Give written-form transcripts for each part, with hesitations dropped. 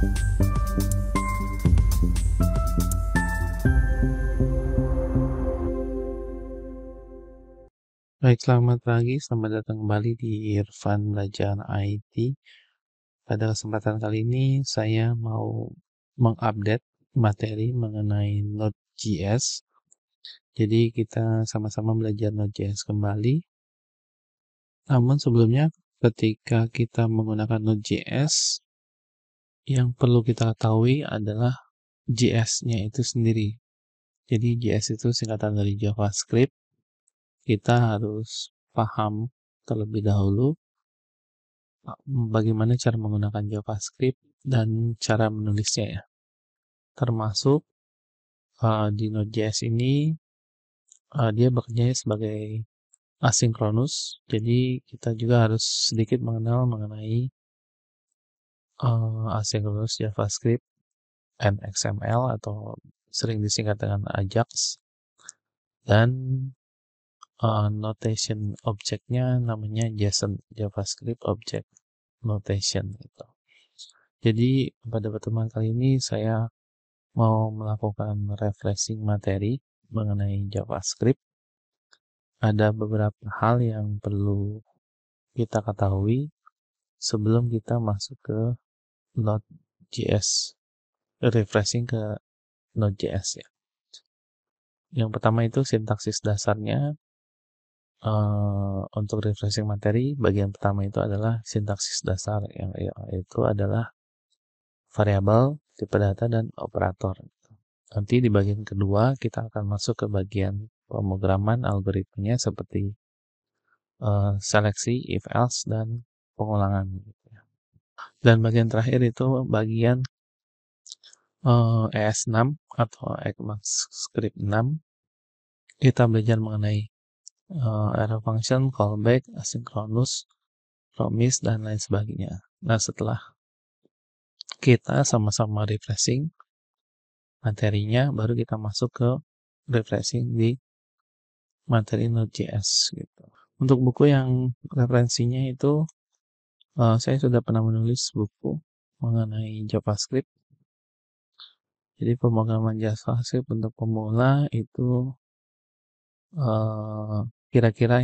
Baik, selamat pagi. Selamat datang kembali di Irfan Belajar IT. Pada kesempatan kali ini, saya mau mengupdate materi mengenai Node.js. Jadi, kita sama-sama belajar Node.js kembali. Namun sebelumnya, ketika kita menggunakan Node.js, yang perlu kita ketahui adalah JS-nya itu sendiri. Jadi, JS itu singkatan dari JavaScript. Kita harus paham terlebih dahulu bagaimana cara menggunakan JavaScript dan cara menulisnya ya. Termasuk di Node.js ini dia bekerja sebagai asinkronus, jadi kita juga harus sedikit mengenal mengenai asinkronus JavaScript and XML atau sering disingkat dengan Ajax, dan notation objeknya namanya JSON, JavaScript Object Notation gitu. Jadi pada pertemuan kali ini saya mau melakukan refreshing materi mengenai JavaScript. Ada beberapa hal yang perlu kita ketahui sebelum kita masuk ke Node.js, refreshing ke Node.js ya. Yang pertama itu sintaksis dasarnya. Untuk refreshing materi, bagian pertama itu adalah sintaksis dasar, yang itu adalah variabel, tipe data, dan operator. Nanti di bagian kedua kita akan masuk ke bagian pemrograman algoritmanya seperti seleksi, if else, dan pengulangan. Dan bagian terakhir itu bagian ES6 atau ECMAScript 6. Kita belajar mengenai arrow function, callback, asynchronous, promise, dan lain sebagainya. Nah, setelah kita sama-sama refreshing materinya, baru kita masuk ke refreshing di materi Node.js gitu. Untuk buku yang referensinya itu saya sudah pernah menulis buku mengenai JavaScript. Jadi pemrograman JavaScript untuk pemula itu kira-kira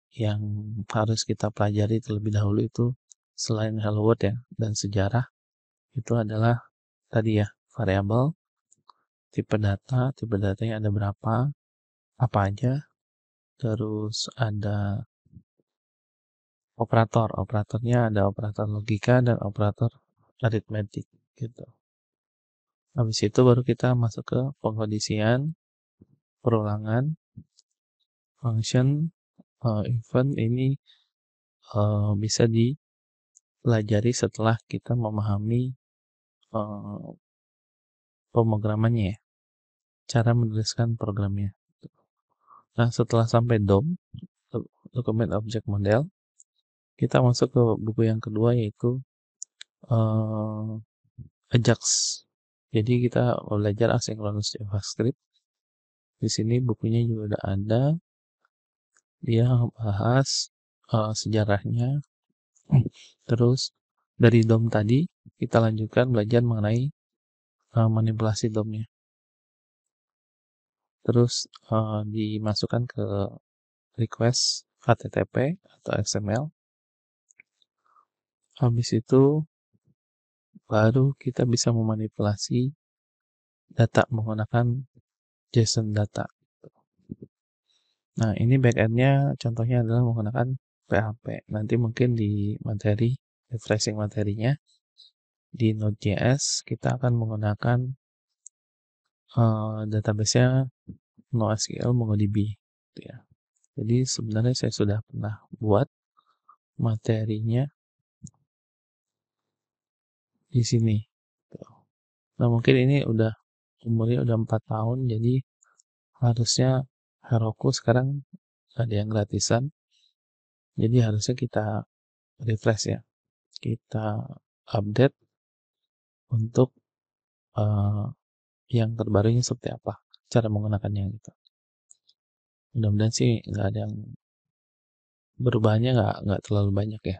yang harus kita pelajari terlebih dahulu itu selain Hello World ya dan sejarah, itu adalah tadi ya, variabel, tipe datanya ada berapa, apa aja, terus ada operatornya ada operator logika dan operator aritmetik gitu. Habis itu baru kita masuk ke pengkondisian, perulangan, function, event. Ini bisa dipelajari setelah kita memahami pemrogramannya ya, cara menuliskan programnya. Nah, setelah sampai DOM, Document Object Model, kita masuk ke buku yang kedua yaitu Ajax. Jadi kita belajar asynchronous JavaScript. Di sini bukunya juga udah ada. Dia bahas sejarahnya. Terus dari DOM tadi kita lanjutkan belajar mengenai manipulasi DOM-nya. Terus dimasukkan ke request HTTP atau XML. Habis itu baru kita bisa memanipulasi data menggunakan JSON data. Nah, ini backend-nya contohnya adalah menggunakan PHP. Nanti mungkin di materi, refreshing materinya, di Node.js kita akan menggunakan database-nya NoSQL MongoDB. Gitu ya. Jadi sebenarnya saya sudah pernah buat materinya di sini. Nah, mungkin ini umurnya udah 4 tahun, jadi harusnya Heroku sekarang ada yang gratisan. Jadi harusnya kita refresh ya. Kita update untuk yang terbarunya seperti apa, cara menggunakannya gitu. Mudah-mudahan sih nggak ada yang berubahnya, nggak terlalu banyak ya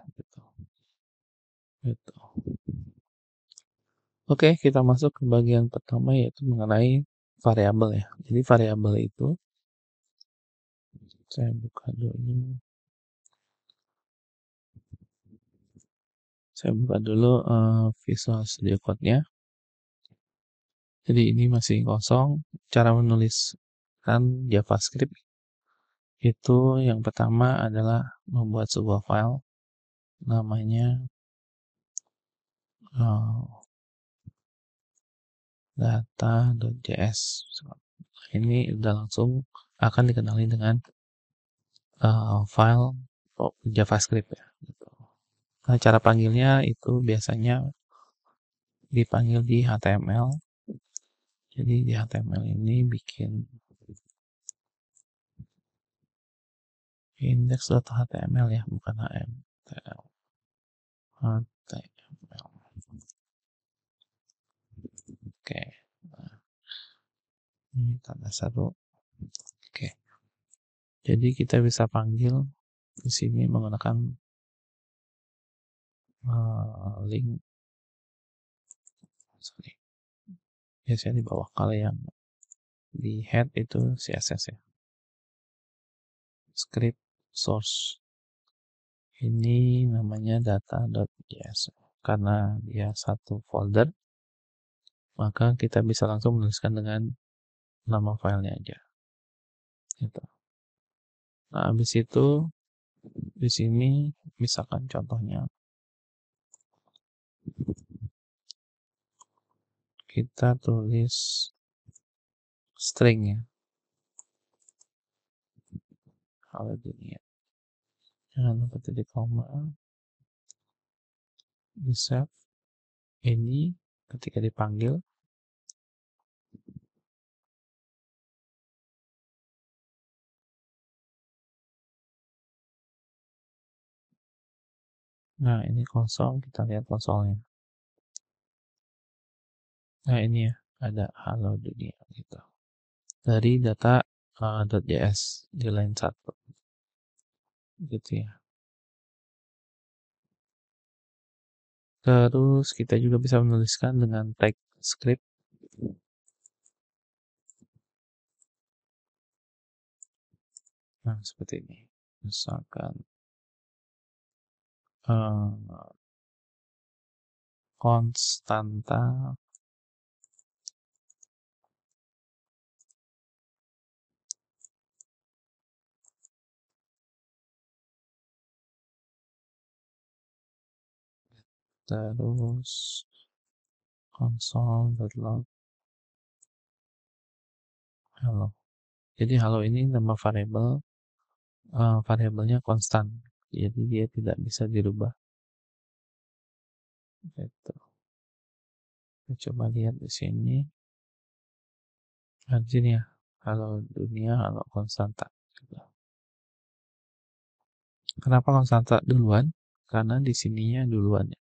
gitu. Oke, kita masuk ke bagian pertama yaitu mengenai variabel ya. Jadi variabel itu saya buka dulu. Saya buka dulu Visual Studio Code-nya. Jadi ini masih kosong. Cara menuliskan JavaScript itu yang pertama adalah membuat sebuah file namanya data.js. Ini udah langsung akan dikenali dengan file JavaScript ya. Gitu. Nah, cara panggilnya itu biasanya dipanggil di HTML. Jadi di HTML ini bikin index.html ya, bukan HTML. HTML. Oke. Nah, ini tanda seru. Oke. Jadi kita bisa panggil di sini menggunakan link. Sorry. Biasanya di bawah, kalau yang di head itu CSS ya. Script source. Ini namanya data.js. Karena dia satu folder, maka kita bisa langsung menuliskan dengan nama filenya aja. Gitu. Nah, habis itu di sini misalkan contohnya kita tulis string ya. Halo dunia. Jangan lupa titik koma. Di save. Ini ketika dipanggil nah ini kosong, kita lihat konsolnya. Nah ini ya, ada halo dunia gitu. Dari data .js di line 1 gitu ya. Terus kita juga bisa menuliskan dengan tag script. Nah seperti ini. Misalkan konstanta terus console.log halo. Jadi halo ini nama variabelnya konstan. Jadi dia tidak bisa dirubah. Gitu. Kita coba lihat di sini. Nah, di sini ya. Halo dunia, halo konstanta. Gitu. Kenapa konstanta duluan? Karena di sininya duluan ya.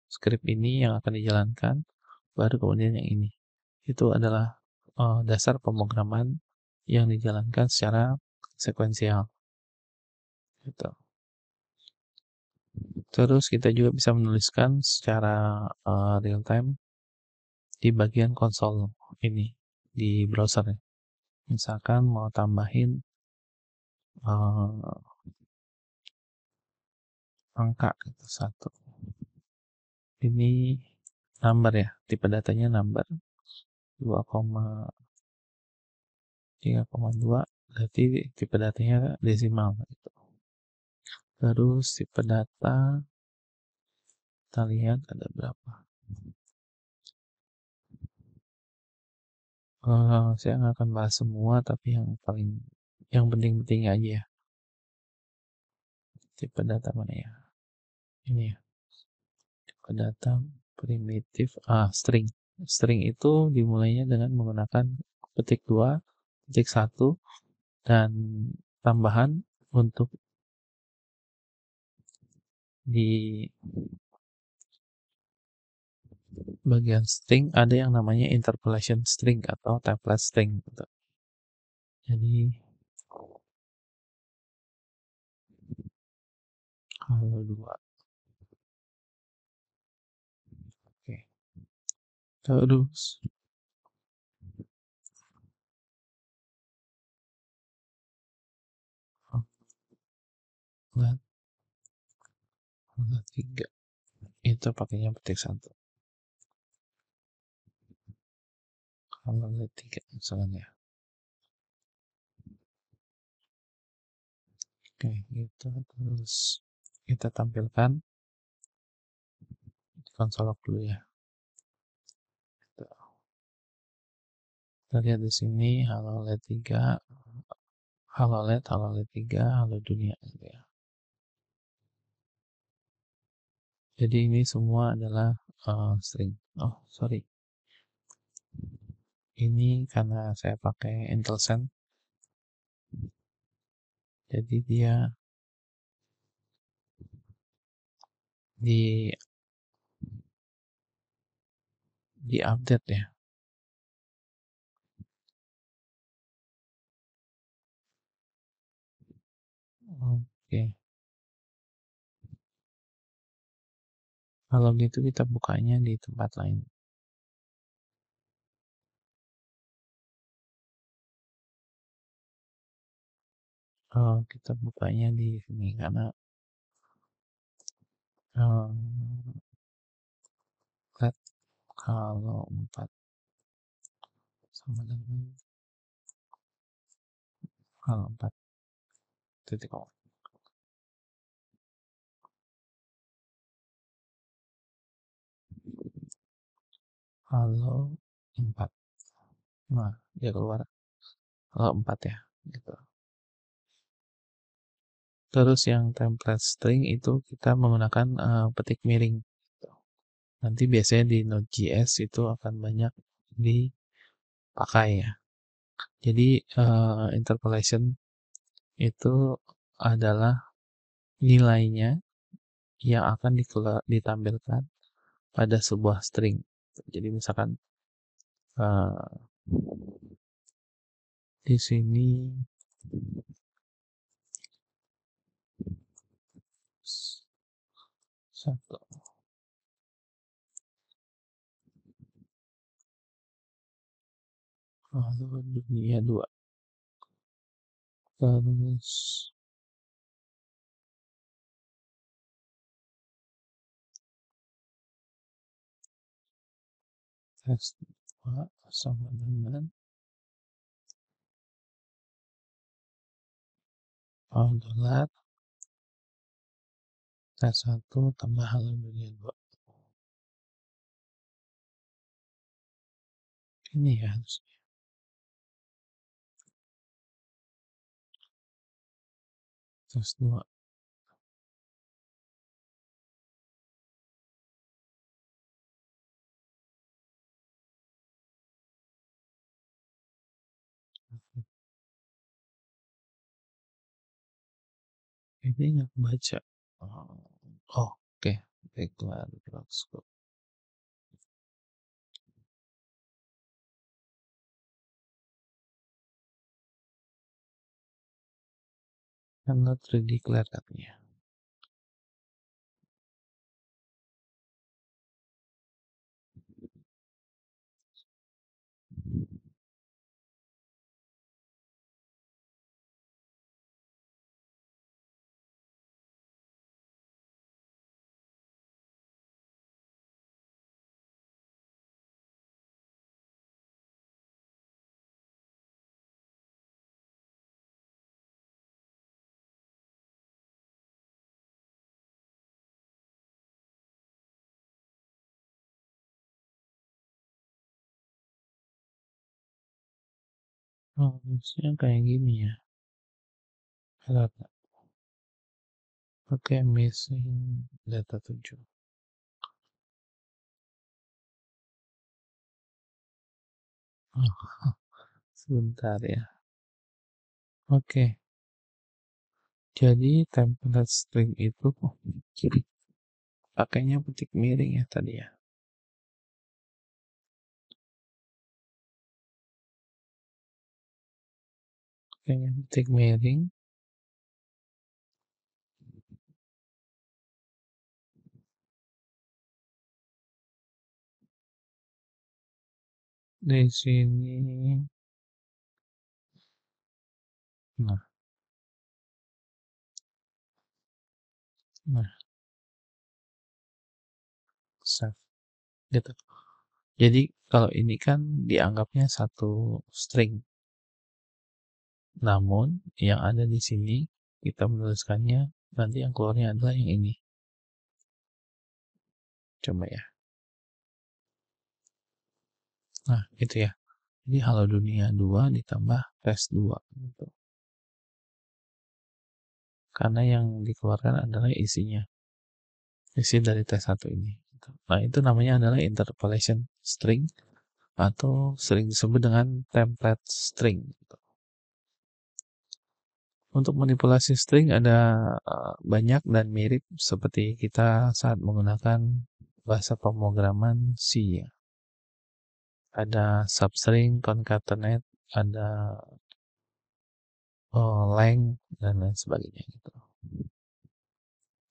Script ini yang akan dijalankan, baru kemudian yang ini. Itu adalah dasar pemrograman yang dijalankan secara sekuensial. Gitu. Terus kita juga bisa menuliskan secara real time di bagian konsol ini di browser. Misalkan mau tambahin angka gitu, 1. Ini number ya, tipe datanya number 2,3,2, berarti tipe datanya desimal gitu. Terus tipe data kita lihat ada berapa. Saya nggak akan bahas semua, tapi yang penting-penting aja ya. Tipe data mana ya? Ini ya. Tipe data primitif string. String itu dimulainya dengan menggunakan petik 2, petik 1, dan tambahan untuk di bagian string ada yang namanya interpolation string atau template string gitu. Jadi kalau 2. Oke. terus halaman 3 itu pakainya petik 1, halaman 3 misalnya. Oke, gitu. Terus kita tampilkan di konsol log dulu ya. Kita lihat di sini halo LED 3, halo LED 3, halo dunia gitu ya. Jadi ini semua adalah string. Oh, sorry. Ini karena saya pakai IntelliSense, jadi dia di update ya. Oke. Kalau gitu kita bukanya di tempat lain. Kita bukanya di sini karena lihat kalau 4 sama dengan kalau 4 titik koma. Halo 4. Nah, dia keluar halo 4 ya, gitu. Terus yang template string itu kita menggunakan petik miring. Gitu. Nanti biasanya di Node.js itu akan banyak dipakai ya. Jadi interpolation itu adalah nilainya yang akan ditampilkan pada sebuah string. Jadi misalkan di sini 1, lalu dunia 2, terus tes 2 sama dengan dolar tes 1 tambah halaman dunia 2. Ini ya harusnya. Tes 2. Ini nggak baca. Oke. Baiklah. Cannot redeclare katanya. Harusnya kayak gini ya. Data. Oke, missing data 7. Sebentar ya. Oke. Jadi template string itu pakainya petik miring ya tadi ya. Pakainya petik miring. Di sini, nah, nah, save, gitu. Jadi kalau ini kan dianggapnya satu string, namun yang ada di sini kita menuliskannya, nanti yang keluarnya adalah yang ini. Coba ya. Nah, itu ya. Jadi Halo Dunia 2 ditambah tes 2 gitu. Karena yang dikeluarkan adalah isinya. Isi dari tes 1 ini. Gitu. Nah, itu namanya adalah interpolation string atau sering disebut dengan template string. Gitu. Untuk manipulasi string ada banyak dan mirip seperti kita saat menggunakan bahasa pemrograman C ya. Ada substring, concatenate, ada length, dan lain sebagainya gitu.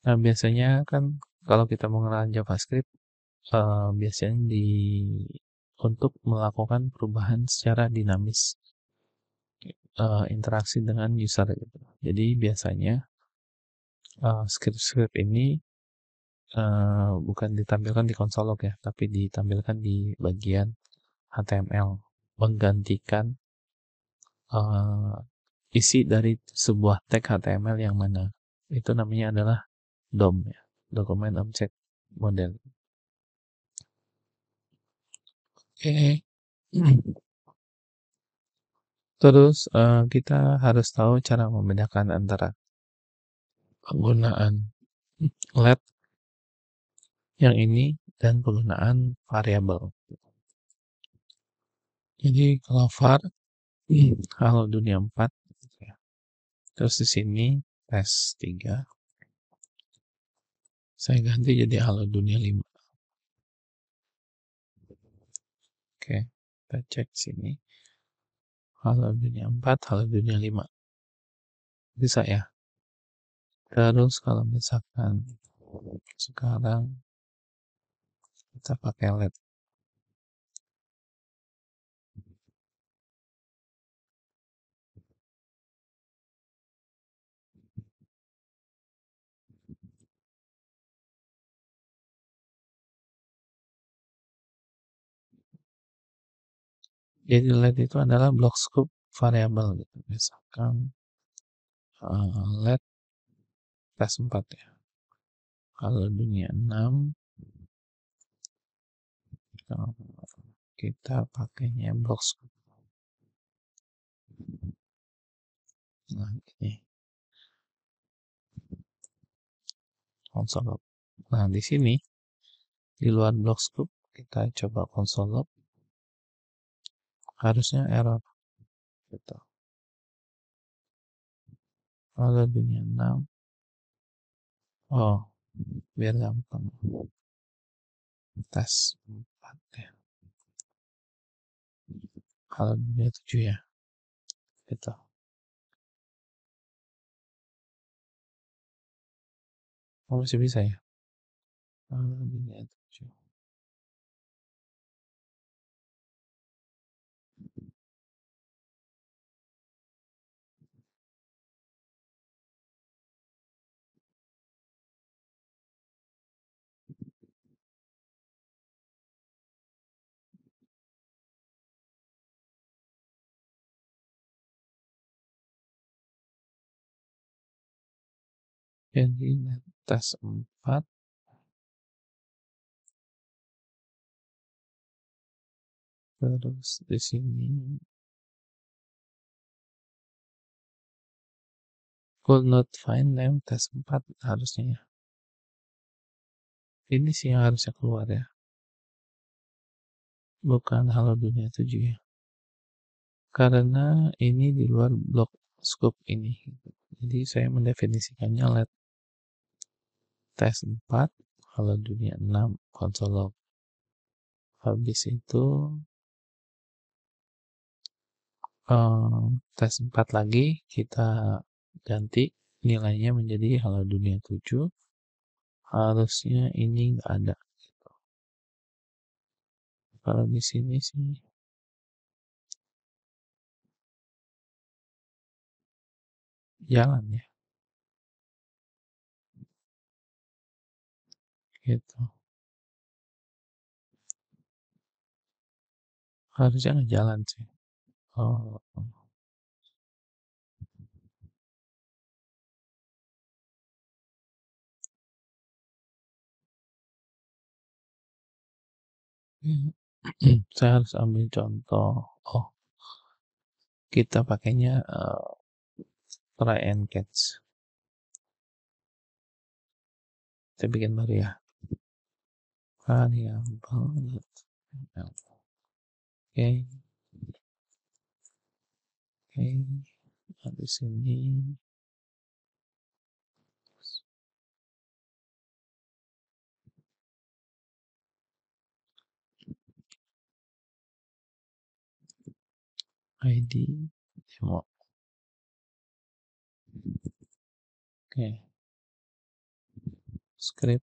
Nah, biasanya kan kalau kita mengenal JavaScript, biasanya untuk melakukan perubahan secara dinamis, interaksi dengan user gitu. Jadi biasanya script-script ini bukan ditampilkan di konsol log ya, tapi ditampilkan di bagian HTML, menggantikan uh, isi dari sebuah tag HTML yang mana. Itu namanya adalah DOM ya, Document Object Model. Oke. Terus kita harus tahu cara membedakan antara penggunaan let yang ini dan penggunaan variabel. Jadi kalau var halo dunia 4 ya. Terus di sini tes 3 saya ganti jadi halo dunia 5. Oke, kita cek sini. Halo dunia 4, halo dunia 5. Bisa ya? Terus kalau misalkan sekarang kita pakai LED. Jadi LED itu adalah block scope variable gitu. Misalkan LED tes 4 ya. Kalau dunia 6 kita pakainya block scope. Nah, ini console log. Nah, di sini di luar block scope kita coba console log. Harusnya error gitu. Kalau dunia 6, oh, biar gampang. Tes 4 ya. Kalau dunia 7 ya. Gitu. Oh, masih bisa ya? Kalau dunia 7. Jadi tes 4 terus di sini could not find name tes 4 harusnya ya. Ini sih yang harusnya keluar ya. Bukan halo dunia 7 ya. Karena ini di luar blok scope ini. Jadi saya mendefinisikannya let tes 4 halo dunia 6 console log. Habis itu tes 4 lagi kita ganti nilainya menjadi halo dunia 7. Harusnya ini nggak ada. Kalau di sini sih jalan ya, gitu. Harusnya nggak jalan sih. Oh, saya harus ambil contoh. Oh, kita pakainya try and catch. Saya bikin baru ya. Variable. Oke, oke. Habis ini ID demo. Oke, script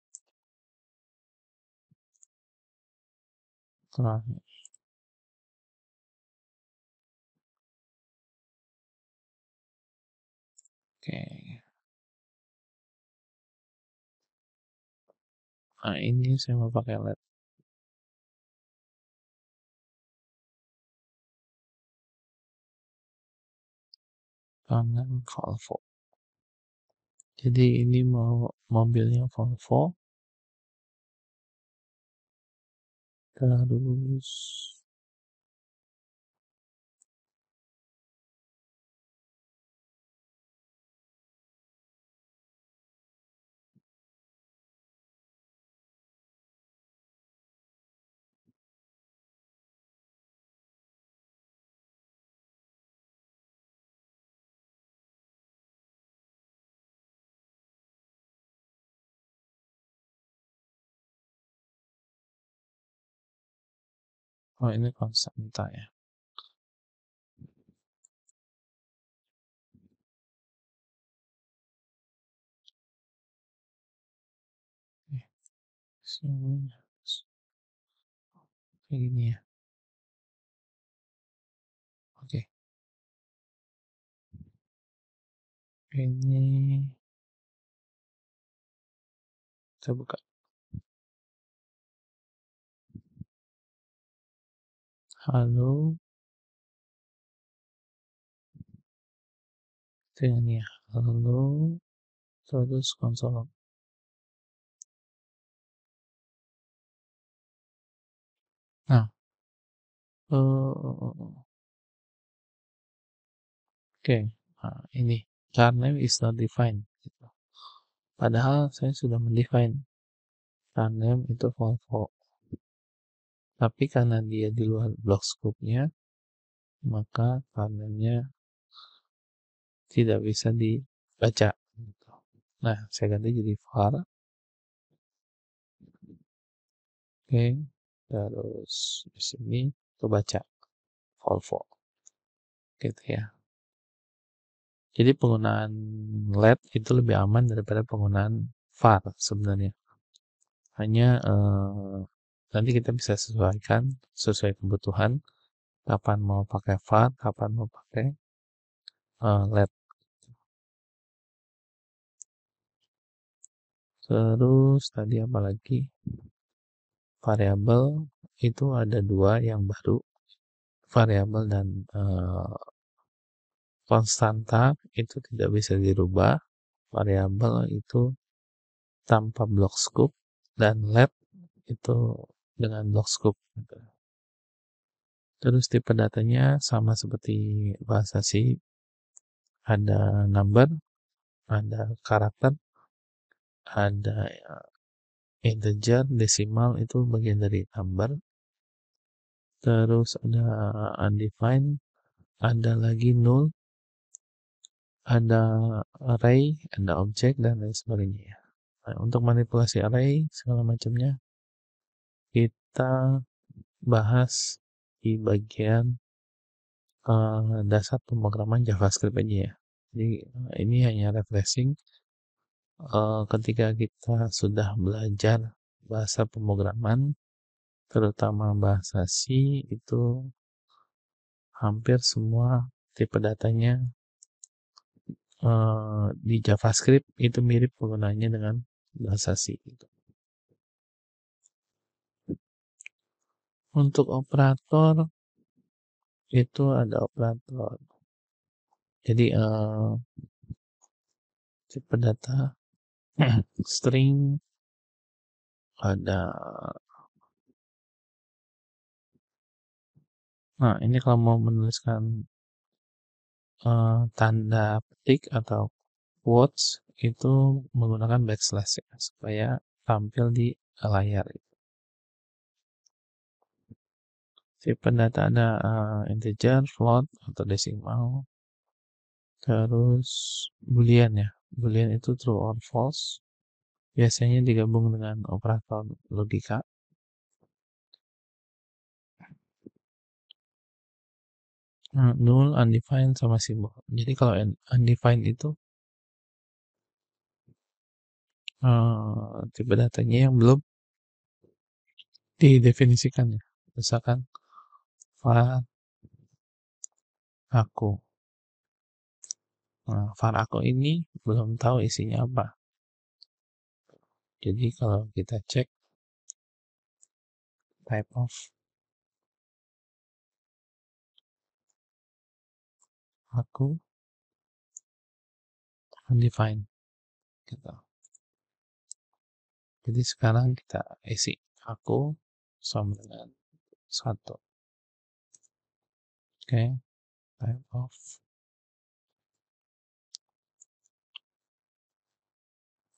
try. Oke. Nah, ini saya mau pakai LED tangan Volvo. Jadi ini mau mobilnya Volvo. Terus oh ini Konsanta ya. Oke, sini kayak gini ya. Oke, ini saya buka. Halo, dengan ya. Halo, terus konsol. Nah, oke. Nah, ini car name is not defined. Gitu. Padahal saya sudah mendefine car name itu Volvo. Tapi karena dia di luar block scope-nya, maka car name-nya tidak bisa dibaca. Gitu. Nah, saya ganti jadi var. Oke, terus di sini kebaca Volvo. Gitu ya. Jadi penggunaan LED itu lebih aman daripada penggunaan VAR sebenarnya. Hanya nanti kita bisa sesuaikan sesuai kebutuhan kapan mau pakai VAR, kapan mau pakai LED. Terus tadi apa lagi? Variabel itu ada dua yang baru, variabel dan konstanta itu tidak bisa dirubah. Variabel itu tanpa block scope dan LED itu dengan block scope. Terus tipe datanya sama seperti bahasa C, ada number, ada karakter, ada integer, desimal itu bagian dari number. Terus ada undefined, ada lagi null, ada array, ada object dan lain sebagainya. Nah, untuk manipulasi array segala macamnya kita bahas di bagian dasar pemrograman JavaScript aja ya. Jadi ini hanya refreshing ketika kita sudah belajar bahasa pemrograman, terutama bahasa C, itu hampir semua tipe datanya di JavaScript itu mirip penggunaannya dengan bahasa C gitu. Untuk operator itu ada operator. Jadi tipe data string, ada. Nah, ini kalau mau menuliskan tanda petik atau quotes itu menggunakan backslash ya, supaya tampil di layar. Tipe data ada integer, float, atau desimal. Terus boolean ya. Boolean itu true or false. Biasanya digabung dengan operator logika. Null, undefined, sama simbol. Jadi kalau undefined itu tipe datanya yang belum didefinisikan ya. Misalkan var aku. Nah, var aku ini belum tahu isinya apa. Jadi kalau kita cek type of aku undefined gitu. Jadi sekarang kita isi aku sama dengan 1. Oke, type of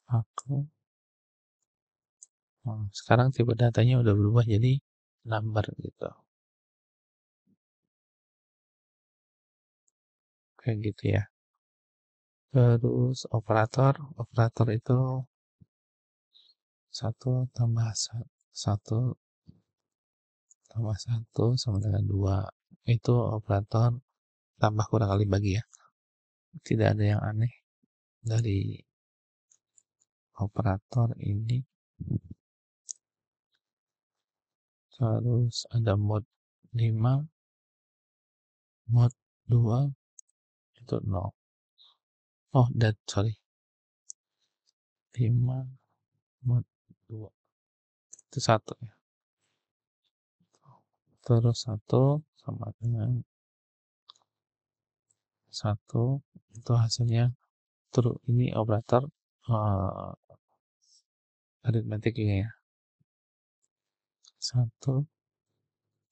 aku. Nah, sekarang tipe datanya udah berubah jadi number gitu. Kayak gitu ya. Terus operator itu 1 tambah 1 tambah 1 sama dengan 2. Itu operator tambah kurang kali bagi ya. Tidak ada yang aneh dari operator ini. Terus ada mode 5, mode 2 itu 0. Oh, sorry. 5 mode 2 itu 1 ya. Terus 1 sama dengan 1 itu hasilnya true. Ini operator aritmetiknya ya. 1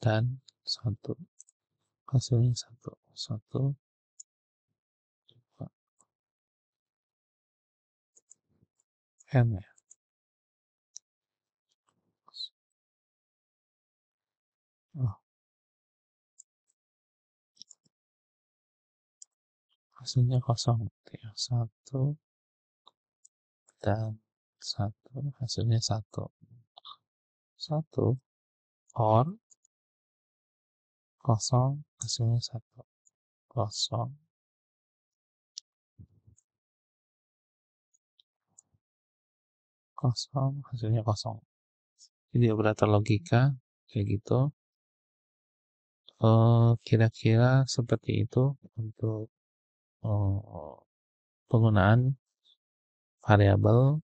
dan 1 hasilnya 1 1 n ya. Oh, hasilnya kosong ya. 1 dan 1 hasilnya 1 1 or kosong hasilnya 1 kosong kosong hasilnya kosong. Jadi operator logika kayak gitu. Kira-kira seperti itu untuk penggunaan variabel,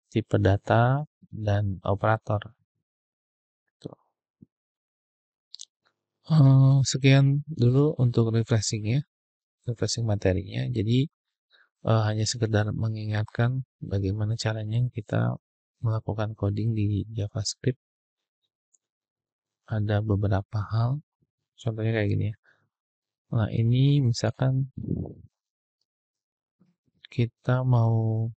tipe data, dan operator. Sekian dulu untuk refreshing materinya. Jadi hanya sekedar mengingatkan bagaimana caranya kita melakukan coding di JavaScript. Ada beberapa hal, contohnya kayak gini ya. Nah, ini misalkan kita mau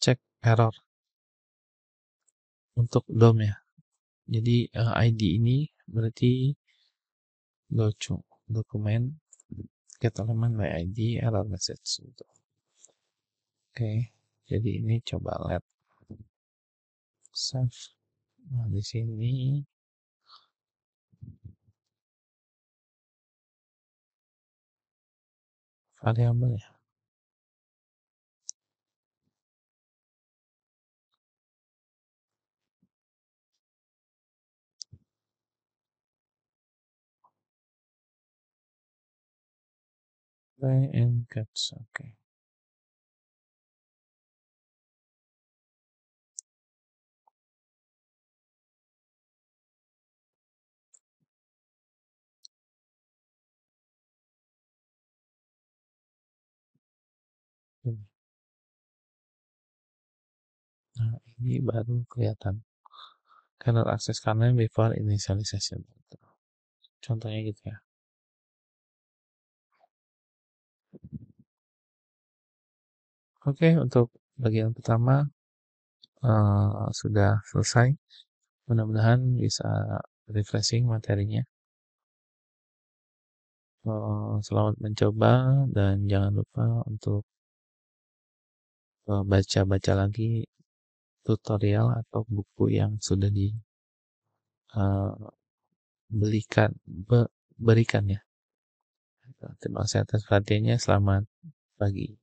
cek error untuk DOM ya. Jadi ID ini berarti dokumen get element by ID error message gitu. Oke, jadi ini coba let save. Nah, di sini variabel ya. Play and catch, oke. Nah, ini baru kelihatan. Cannot access kernel before initialization. Contohnya gitu ya. Oke, untuk bagian pertama sudah selesai. Mudah-mudahan bisa refreshing materinya. Selamat mencoba dan jangan lupa untuk baca-baca lagi tutorial atau buku yang sudah dibelikan berikan ya. Terima kasih atas perhatiannya. Selamat pagi.